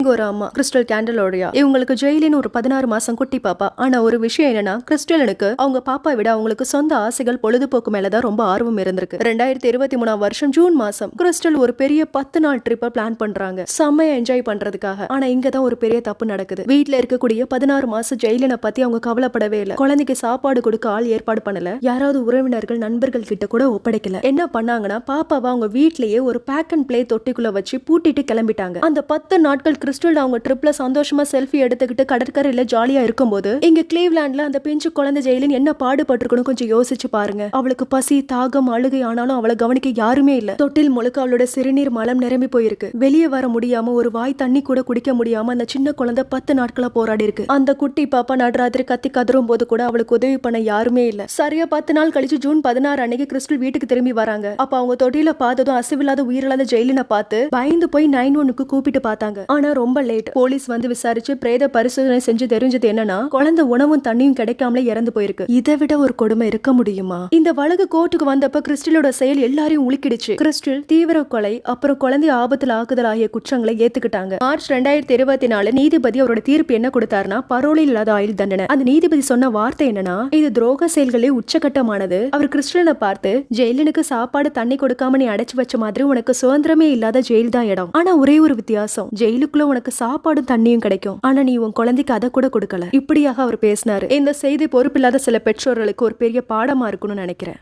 இங்க ஒரு அம்மா கிறிஸ்டல் கேண்டலோடயா இவங்களுக்கு ஜெயிலின் ஒரு 16 மாசம் குட்டி பாப்பா. ஆனா ஒரு விஷயம் என்னன்னா, கிறிஸ்டலுக்கு அவங்க பாப்பா விட அவங்களுக்கு சொந்த ஆசைகள் பொழுதுபோக்கு மேலதான் ரொம்ப ஆர்வம் இருந்திருக்கு. 2023 ஜூன் மாசம் கிறிஸ்டல் ஒரு பெரிய 10 நாள் ட்ரிப்ப பிளான் பண்றாங்க, செம்மையா என்ஜாய் பண்றதுக்காக. ஆனா இங்கதான் ஒரு பெரிய தப்பு நடக்குது. வீட்டுல இருக்கக்கூடிய 16 மாசம் ஜெயிலினை பத்தி அவங்க கவலைப்படவே இல்லை. குழந்தைக்கு சாப்பாடு கொடுக்க ஆள் ஏற்பாடு பண்ணல, யாராவது உறவினர்கள் நண்பர்கள் கிட்ட கூட ஒப்படைக்கல. என்ன பண்ணாங்கன்னா, பாப்பாவை அவங்க வீட்லயே ஒரு பேக் அண்ட் பிளே தொட்டிக்குள்ள வச்சு பூட்டிட்டு கிளம்பிட்டாங்க. அந்த 10 நாட்கள் கிறிஸ்டல் அவங்க ட்ரிப்ல சந்தோஷமா செல்ஃபி எடுத்துக்கிட்டு கடற்கரையில ஜாலியா இருக்கும்போது, இங்க கிளீவ்லாண்ட்ல அந்த பிஞ்சு குழந்தை ஜெயிலின் என்ன பாடுபட்டிருக்கணும் கொஞ்சம் யோசிச்சு பாருங்க. அவளுக்கு பசி, தாகம், அழுகை, ஆனாலும் அவளை கவனிக்க யாருமே இல்ல. தொட்டில் முழுக்க அவளோட சிறுநீர் மலம் நிரம்பி போயிருக்கு. வெளியே வர முடியாம, ஒரு வாய் தண்ணி கூட குடிக்க முடியாம அந்த சின்ன குழந்தை 10 நாட்களா போராடி இருக்கு. அந்த குட்டி பாப்பா நடுராத்திரி கத்தி கதறும் போது கூட அவளுக்கு உதவி பண்ண யாருமே இல்ல. சரியா 10 நாள் கழிச்சு ஜூன் 16 அன்னைக்கு கிறிஸ்டல் வீட்டுக்கு திரும்பி வராங்க. அப்ப அவங்க தொட்டில பார்த்ததும் அசைவில்லாத உயிரிழந்த ஜெயிலினை பார்த்து பயந்து போய் 911 கூப்பிட்டு பார்த்தாங்க. ஆனா ரொம்ப லேட். போலீஸ் வந்து விசாரிச்சு பிரேத பரிசோதனை செஞ்சு தெரிஞ்சது என்னன்னா, குழந்தை உணவும் தண்ணியும் கிடைக்காமலே இறந்து போயிருக்கு. இதை விட ஒரு கொடுமை இருக்க முடியுமா? இந்த வழக்கு கோர்ட்டுக்கு வந்தப்ப கிறிஸ்டலோட செயல் எல்லாரையும் உலுக்கிடுச்சு. கிறிஸ்டல் தீவிர கொலை, அப்புறம் குழந்தை ஆபத்துல ஆக்குதல் ஆகிய குற்றங்களை ஏத்துக்கிட்டாங்க. மார்ச் 2024 நீதிபதி அவரோட தீர்ப்பு என்ன கொடுத்தாருன்னா, பரோலில் இல்லாத ஆயுள் தண்டனை. அந்த நீதிபதி சொன்ன வார்த்தை என்னன்னா, இது துரோக செயல்களே உச்சகட்டமானது. அவர் கிறிஸ்டலனை பார்த்து, ஜெயிலனுக்கு சாப்பாடு தண்ணி கொடுக்காம நீ அடைச்சு வச்ச மாதிரி உனக்கு சுதந்திரமே இல்லாத ஜெயில் தான் இடம். ஆனா ஒரே ஒரு வித்தியாசம், ஜெயிலுக்குள்ள உனக்கு சாப்பாடும் தண்ணியும் கிடைக்கும், ஆனா நீ உன் குழந்தைக்கு அதை கூட கொடுக்கல. இப்படியாக அவர் பேசினாரு. இந்த செய்தி பொறுப்பில்லாத சில பெற்றோர்களுக்கு ஒரு பெரிய பாடமா இருக்கும்னு நினைக்கிறேன்.